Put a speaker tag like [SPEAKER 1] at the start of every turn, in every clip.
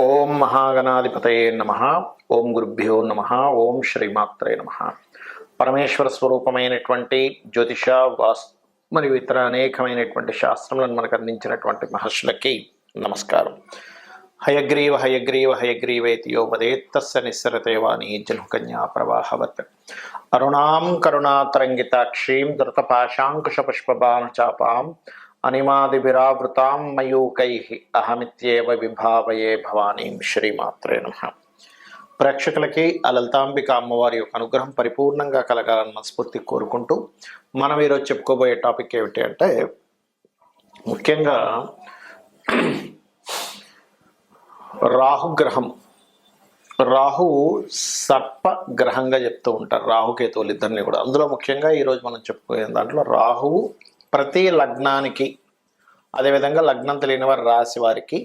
[SPEAKER 1] ఓం మహాగణాధిపతయే నమః. ఓం గురుభ్యో నమః. ఓం శ్రీమాత్రే నమః. పరమేశ్వర స్వరూపమైనటువంటి జ్యోతిష మరియు ఇతర అనేకమైనటువంటి శాస్త్రములను మనకు అందించినటువంటి మహర్షులకి నమస్కారం. హయగ్రీవ హయగ్రీవ హయగ్రీవేతి యో వదేత్ తస్య నిస్సరతే వాణి జనుకన్యా ప్రవాహవత్. అరుణాం కరుణాతరంగితాక్షీం ధృతపాశాంకుశపుష్పబాణచాపాం అనిమాదివిరావృతాం మయూకైః అహమిత్యేవ విభావయే భవానీం. శ్రీమాత్రే నమః. ప్రేక్షకులకి ఆ లలితాంబిక అమ్మవారి యొక్క అనుగ్రహం పరిపూర్ణంగా కలగాలని మనస్ఫూర్తి కోరుకుంటూ మనం ఈరోజు చెప్పుకోబోయే టాపిక్ ఏమిటి అంటే, ముఖ్యంగా రాహుగ్రహం. రాహువు సర్ప గ్రహంగా చెప్తూ ఉంటారు, రాహుకేతువులు ఇద్దరిని కూడా. అందులో ముఖ్యంగా ఈరోజు మనం చెప్పుకునే దాంట్లో రాహువు ప్రతి లగ్నానికి, అదేవిధంగా లగ్నం తెలియని వారి రాశి వారికి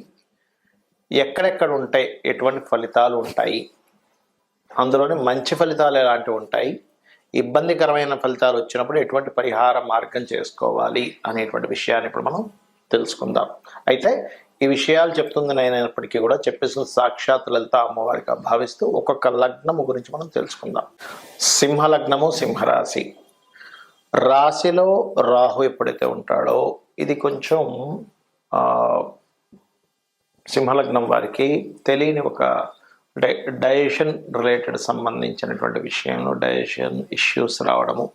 [SPEAKER 1] ఎక్కడెక్కడ ఉంటాయి, ఎటువంటి ఫలితాలు ఉంటాయి, అందులోని మంచి ఫలితాలు ఎలాంటివి ఉంటాయి, ఇబ్బందికరమైన ఫలితాలు వచ్చినప్పుడు ఎటువంటి పరిహార మార్గం చేసుకోవాలి అనేటువంటి విషయాన్ని ఇప్పుడు మనం తెలుసుకుందాం. అయితే ఈ విషయాలు చెప్తుంది అయినప్పటికీ కూడా చెప్పేసిన సాక్షాత్ లలిత అమ్మవారిగా భావిస్తూ ఒక్కొక్క లగ్నము గురించి మనం తెలుసుకుందాం. సింహ లగ్నము, సింహరాశి. రాశిలో రాహు ఎప్పుడైతే ఉంటాడో ఇది కొంచెం సింహలగ్నం వారికి తెలియని ఒక డైజెషన్ రిలేటెడ్ సంబంధించినటువంటి విషయంలో డైజెషన్ ఇష్యూస్ రావడము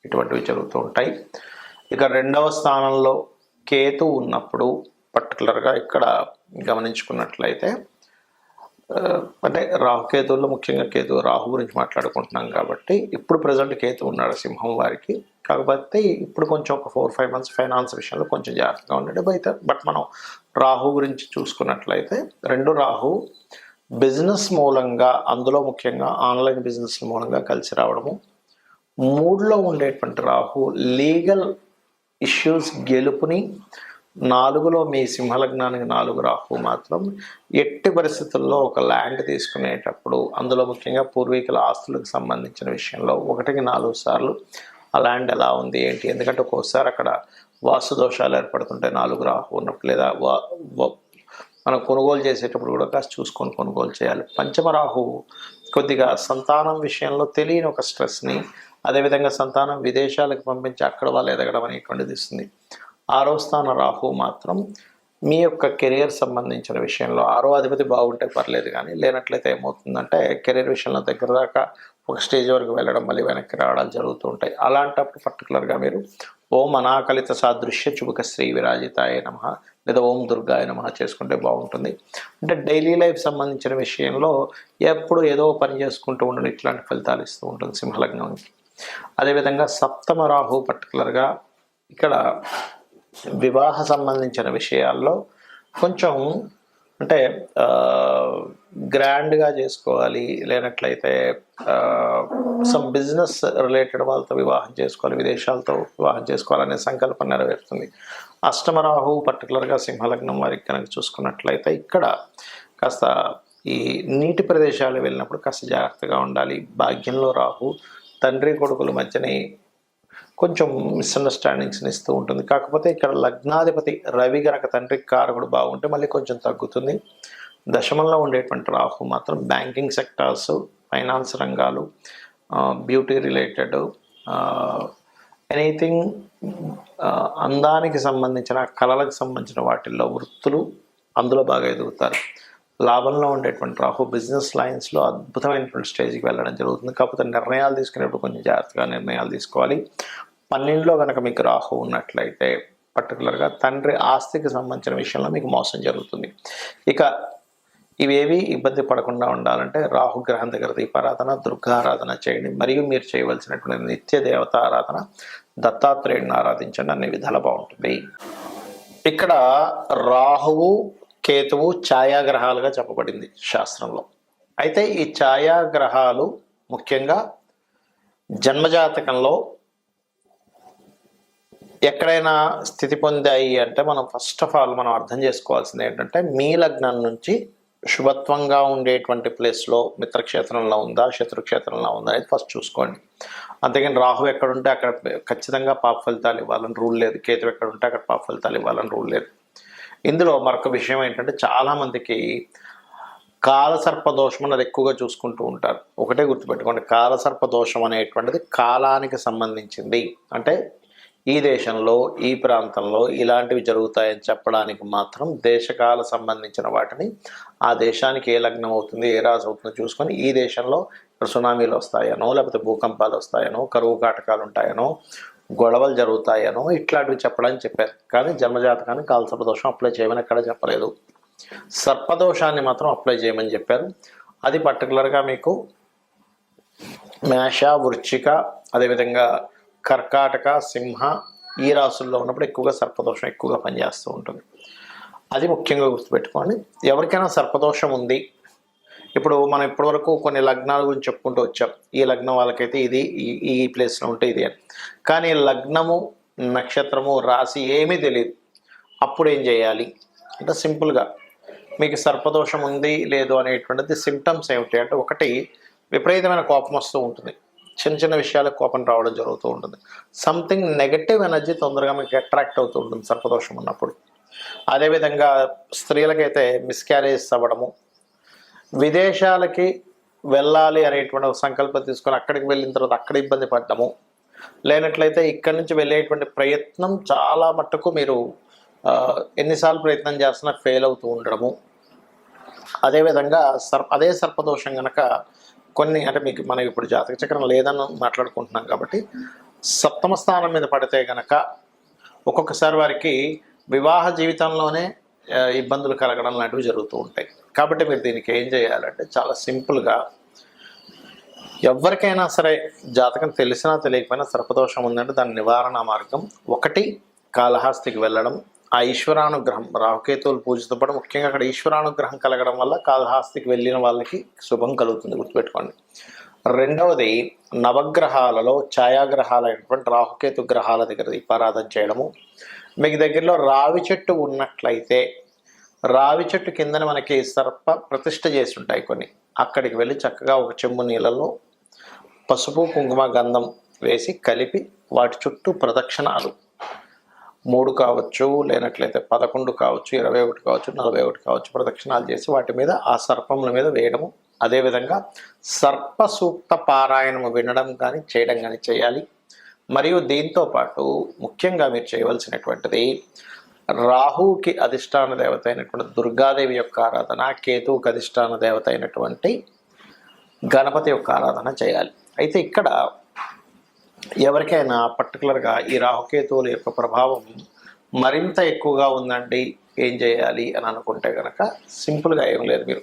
[SPEAKER 1] ఇటువంటివి జరుగుతూ ఉంటాయి. ఇక రెండవ స్థానంలో కేతు ఉన్నప్పుడు పర్టికులర్గా ఇక్కడ గమనించుకున్నట్లయితే, అంటే రాహుకేతువుల్లో ముఖ్యంగా రాహు గురించి మాట్లాడుకుంటున్నాం కాబట్టి ఇప్పుడు ప్రజెంట్ కేతు ఉన్నాడు సింహం వారికి. కాకపోతే ఇప్పుడు కొంచెం ఒక 4-5 months ఫైనాన్స్ విషయంలో కొంచెం జాగ్రత్తగా ఉండండి. బట్ మనం రాహు గురించి చూసుకున్నట్లయితే, రెండు రాహు బిజినెస్ మూలంగా, అందులో ముఖ్యంగా ఆన్లైన్ బిజినెస్ మూలంగా కలిసి రావడము. మూడులో ఉండేటువంటి రాహు లీగల్ ఇష్యూస్ గెలుపుని, నాలుగులో మీ సింహలగ్నానికి 4 రాహు మాత్రం ఎట్టి పరిస్థితుల్లో ఒక ల్యాండ్ తీసుకునేటప్పుడు, అందులో ముఖ్యంగా పూర్వీకుల ఆస్తులకు సంబంధించిన విషయంలో 1-4 సార్లు ఆ ల్యాండ్ ఎలా ఉంది ఏంటి, ఎందుకంటే ఒక్కోసారి అక్కడ వాస్తు దోషాలు ఏర్పడుతుంటాయి 4 రాహు ఉన్నప్పుడు, లేదా మనం కొనుగోలు చేసేటప్పుడు కూడా కాస్త చూసుకొని కొనుగోలు చేయాలి. పంచమ రాహువు కొద్దిగా సంతానం విషయంలో తెలియని ఒక స్ట్రెస్ని, అదేవిధంగా సంతానం విదేశాలకు పంపించి అక్కడ వాళ్ళు ఎదగడం అనేటువంటిది ఇస్తుంది. 6వ స్థాన రాహు మాత్రం మీ యొక్క కెరియర్ సంబంధించిన విషయంలో, 6వ అధిపతి బాగుంటే పర్లేదు, కానీ లేనట్లయితే ఏమవుతుందంటే కెరీర్ విషయంలో దగ్గర దాకా ఒక స్టేజ్ వరకు వెళ్ళడం, మళ్ళీ వెనక్కి రావడాలు జరుగుతూ ఉంటాయి. అలాంటప్పుడు పర్టికులర్గా మీరు ఓం అనాకలిత సాదృశ్య చుబుక శ్రీ విరాజితాయ నమః లేదా ఓం దుర్గాయ నమః చేసుకుంటే బాగుంటుంది. అంటే డైలీ లైఫ్ సంబంధించిన విషయంలో ఎప్పుడు ఏదో పని చేసుకుంటూ ఉండడం ఇట్లాంటి ఫలితాలు ఇస్తూ ఉంటుంది సింహలగ్నానికి. అదేవిధంగా సప్తమ రాహు పర్టికులర్గా ఇక్కడ వివాహ సంబంధించిన విషయాల్లో కొంచెం అంటే గ్రాండ్గా చేసుకోవాలి, లేనట్లయితే సమ్ బిజినెస్ రిలేటెడ్ వాళ్ళతో వివాహం చేసుకోవాలి, విదేశాలతో వివాహం చేసుకోవాలనే సంకల్పం నెరవేరుతుంది. అష్టమ రాహు పర్టికులర్గా సింహలగ్నం వారికి కనుక చూసుకున్నట్లయితే ఇక్కడ కాస్త ఈ నీటి ప్రదేశాలు వెళ్ళినప్పుడు కాస్త జాగ్రత్తగా ఉండాలి. భాగ్యంలో రాహు తండ్రి కొడుకుల మధ్యనే కొంచెం మిస్అండర్స్టాండింగ్స్ని ఇస్తూ ఉంటుంది. కాకపోతే ఇక్కడ లగ్నాధిపతి రవి గనక తండ్రికి కారకుడు బాగుంటే మళ్ళీ కొంచెం తగ్గుతుంది. దశమంలో ఉండేటువంటి రాహు మాత్రం బ్యాంకింగ్ సెక్టార్స్, ఫైనాన్స్ రంగాలు, బ్యూటీ రిలేటెడ్ ఎనీథింగ్, అందానికి సంబంధించిన, కళలకు సంబంధించిన వాటిల్లో వృత్తులు అందులో బాగా ఎదుగుతారు. లాభంలో ఉండేటువంటి రాహు బిజినెస్ లైన్స్లో అద్భుతమైనటువంటి స్టేజ్కి వెళ్ళడం జరుగుతుంది. కాకపోతే నిర్ణయాలు తీసుకునేప్పుడు కొంచెం జాగ్రత్తగా నిర్ణయాలు తీసుకోవాలి. 12లో కనుక మీకు రాహు ఉన్నట్లయితే పర్టికులర్గా తండ్రి ఆస్తికి సంబంధించిన విషయంలో మీకు మోసం జరుగుతుంది. ఇక ఇవేవి ఇబ్బంది పడకుండా ఉండాలంటే రాహుగ్రహం దగ్గర దీపారాధన, దుర్గారాధన చేయండి. మరియు మీరు చేయవలసినటువంటి నిత్య దేవత ఆరాధన, దత్తాత్రేయుడిని ఆరాధించండి, అన్ని విధాలు బాగుంటుంది. ఇక్కడ రాహువు కేతువు ఛాయాగ్రహాలుగా చెప్పబడింది శాస్త్రంలో. అయితే ఈ ఛాయాగ్రహాలు ముఖ్యంగా జన్మజాతకంలో ఎక్కడైనా స్థితి పొందాయి అంటే మనం ఫస్ట్ ఆఫ్ ఆల్ మనం అర్థం చేసుకోవాల్సింది ఏంటంటే, మీ లగ్నం నుంచి శుభత్వంగా ఉండేటువంటి ప్లేస్లో మిత్రక్షేత్రంలో ఉందా, శత్రుక్షేత్రంలో ఉందా అనేది ఫస్ట్ చూసుకోండి. అంతేగాని రాహు ఎక్కడుంటే అక్కడ ఖచ్చితంగా పాప ఫలితాలు ఇవ్వాలని రూల్ లేదు, కేతు ఎక్కడుంటే అక్కడ పాప ఫలితాలు ఇవ్వాలని రూల్ లేదు. ఇందులో మరొక విషయం ఏంటంటే, చాలామందికి కాలసర్ప దోషం అనేది ఎక్కువగా చూసుకుంటూ ఉంటారు. ఒకటే గుర్తుపెట్టుకోండి, కాలసర్ప దోషం అనేటువంటిది కాలానికి సంబంధించింది. అంటే ఈ దేశంలో ఈ ప్రాంతంలో ఇలాంటివి జరుగుతాయని చెప్పడానికి మాత్రం దేశకాల సంబంధించిన వాటిని ఆ దేశానికి ఏ లగ్నం అవుతుంది, ఏ రాశి అవుతుందో చూసుకొని ఈ దేశంలో సునామీలు వస్తాయనో, లేకపోతే భూకంపాలు వస్తాయనో, కరువు కాటకాలు ఉంటాయనో, గొడవలు జరుగుతాయనో ఇట్లాంటివి చెప్పడానికి చెప్పారు. కానీ జన్మజాతకానికి కాలసర్ప దోషం అప్లై చేయమని ఎక్కడ చెప్పలేదు. సర్పదోషాన్ని మాత్రం అప్లై చేయమని చెప్పారు. అది పర్టికులర్గా మీకు మేష, వృశ్చిక, అదేవిధంగా కర్కాటక, సింహ ఈ రాసుల్లో ఉన్నప్పుడు ఎక్కువగా సర్పదోషం ఎక్కువగా పనిచేస్తూ ఉంటుంది. అది ముఖ్యంగా గుర్తుపెట్టుకోండి. ఎవరికైనా సర్పదోషం ఉంది, ఇప్పుడు మనం ఇప్పటివరకు కొన్ని లగ్నాల గురించి చెప్పుకుంటూ వచ్చాం. ఈ లగ్నం వాళ్ళకైతే ఇది ఈ ప్లేస్లో ఉంటే ఇది అని. కానీ లగ్నము, నక్షత్రము, రాశి ఏమీ తెలియదు. అప్పుడు ఏం చేయాలి అంటే సింపుల్గా మీకు సర్పదోషం ఉంది లేదు అనేటువంటిది సిమ్టమ్స్ ఏమిటి అంటే, ఒకటి విపరీతమైన కోపం వస్తూ ఉంటుంది. చిన్న చిన్న విషయాలకు కోపం రావడం జరుగుతూ ఉంటుంది. సంథింగ్ నెగటివ్ ఎనర్జీ తొందరగా మీకు అట్రాక్ట్ అవుతూ ఉంటుంది సర్పదోషం ఉన్నప్పుడు. అదేవిధంగా స్త్రీలకైతే మిస్క్యారేజ్ అవ్వడము, విదేశాలకి వెళ్ళాలి అనేటువంటి ఒక సంకల్పం తీసుకొని అక్కడికి వెళ్ళిన తర్వాత అక్కడ ఇబ్బంది పడడము, లేనట్లయితే ఇక్కడి నుంచి వెళ్ళేటువంటి ప్రయత్నం చాలా మట్టుకు మీరు ఎన్నిసార్లు ప్రయత్నం చేస్తున్నా ఫెయిల్ అవుతూ ఉండడము. అదేవిధంగా అదే సర్పదోషం కనుక కొన్ని అంటే మీకు మనం ఇప్పుడు జాతక చక్రం లేదని మాట్లాడుకుంటున్నాం కాబట్టి సప్తమ స్థానం మీద పడితే కనుక ఒక్కొక్కసారి వారికి వివాహ జీవితంలోనే ఇబ్బందులు కలగడం లాంటివి జరుగుతూ ఉంటాయి. కాబట్టి మీరు దీనికి ఏం చేయాలంటే చాలా సింపుల్గా ఎవరికైనా సరే జాతకం తెలిసినా తెలియకపోయినా సర్పదోషం ఉందంటే దాని నివారణ మార్గం ఒకటి కాళహస్తికి వెళ్ళడం. ఆ ఈశ్వరానుగ్రహం రాహుకేతువులు పూజతో పాటు ముఖ్యంగా అక్కడ ఈశ్వరానుగ్రహం కలగడం వల్ల కాళహస్తికి వెళ్ళిన వాళ్ళకి శుభం కలుగుతుంది, గుర్తుపెట్టుకోండి. రెండవది నవగ్రహాలలో ఛాయాగ్రహాలైనటువంటి రాహుకేతు గ్రహాల దగ్గర దీపారాధన చేయడము. మీకు దగ్గరలో రావి చెట్టు ఉన్నట్లయితే రావి చెట్టు కిందన మనకి సర్ప ప్రతిష్ఠ చేసి ఉంటాయి కొన్ని, అక్కడికి వెళ్ళి చక్కగా ఒక చెంబు నీళ్ళలో పసుపు, కుంకుమ, గంధం వేసి కలిపి వాటి చుట్టూ ప్రదక్షిణాలు 3 కావచ్చు, లేనట్లయితే 11 కావచ్చు, 21 కావచ్చు, 41 కావచ్చు ప్రదక్షిణాలు చేసి వాటి మీద ఆ సర్పముల మీద వేయడము. అదేవిధంగా సర్ప సూక్త పారాయణము వినడం కానీ చేయడం కానీ చేయాలి. మరియు దీంతో పాటు ముఖ్యంగా మీరు చేయవలసినటువంటిది రాహుకి అధిష్టాన దేవత అయినటువంటి దుర్గాదేవి యొక్క ఆరాధన, కేతువుకి అధిష్టాన దేవత అయినటువంటి గణపతి యొక్క ఆరాధన చేయాలి. అయితే ఇక్కడ ఎవరికైనా పర్టికులర్గా ఈ రాహుకేతువుల యొక్క ప్రభావం మరింత ఎక్కువగా ఉందండి, ఏం చేయాలి అని అనుకుంటే కనుక సింపుల్గా ఏం లేదు, మీరు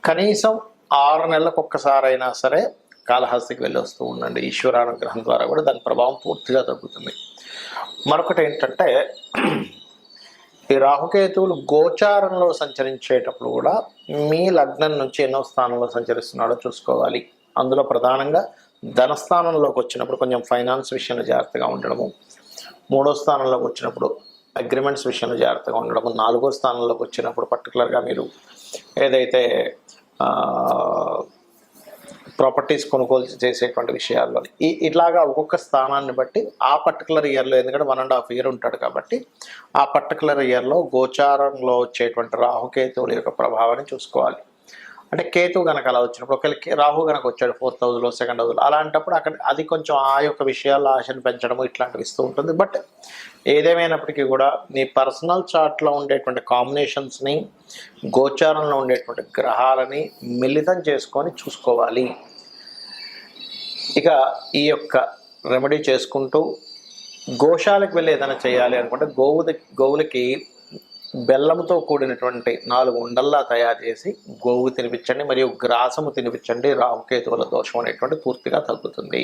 [SPEAKER 1] కనీసం 6 నెలలకు ఒక్కసారైనా సరే కాళహస్తికి వెళ్ళి వస్తూ ఉండండి. ఈశ్వరానుగ్రహం ద్వారా కూడా దాని ప్రభావం పూర్తిగా తగ్గుతుంది. మరొకటి ఏంటంటే ఈ రాహుకేతువులు గోచారంలో సంచరించేటప్పుడు కూడా మీ లగ్నం నుంచి ఎన్నో స్థానంలో సంచరిస్తున్నాడో చూసుకోవాలి. అందులో ప్రధానంగా ధనస్థానంలోకి వచ్చినప్పుడు కొంచెం ఫైనాన్స్ విషయంలో జాగ్రత్తగా ఉండడము, 3వ స్థానంలోకి వచ్చినప్పుడు అగ్రిమెంట్స్ విషయంలో జాగ్రత్తగా ఉండడము, 4వ స్థానంలోకి వచ్చినప్పుడు పర్టికులర్గా మీరు ఏదైతే ప్రాపర్టీస్ కొనుగోలు చేసేటువంటి విషయాల్లో ఇట్లాగా ఒక్కొక్క స్థానాన్ని బట్టి ఆ పర్టికులర్ ఇయర్లో, ఎందుకంటే 1.5 ఇయర్ ఉంటాడు కాబట్టి ఆ పర్టికులర్ ఇయర్లో గోచారంలో వచ్చేటువంటి రాహుకేతువుల యొక్క ప్రభావాన్ని చూసుకోవాలి. అంటే కేతు కనుక అలా వచ్చినప్పుడు ఒకవేళ రాహు కనుక వచ్చాడు 4th హౌస్లో, 2nd హౌస్లో, అలాంటప్పుడు అక్కడ అది కొంచెం ఆ యొక్క విషయాల్లో ఆశను పెంచడము ఇట్లాంటివి ఇస్తూ ఉంటుంది. బట్ ఏదేమైనప్పటికీ కూడా మీ పర్సనల్ చార్ట్లో ఉండేటువంటి కాంబినేషన్స్ని, గోచారంలో ఉండేటువంటి గ్రహాలని మిళితం చేసుకొని చూసుకోవాలి. ఇక ఈ యొక్క రెమెడీ చేసుకుంటూ గోశాలకు వెళ్ళి ఏదైనా చేయాలి అనుకుంటే గోవులకి బెల్లంతో కూడినటువంటి 4 ఉండల్లా తయారు చేసి గోవు తినిపించండి, మరియు గ్రాసము తినిపించండి. రాహుకేతువుల దోషం అనేటువంటి పూర్తిగా తగ్గుతుంది.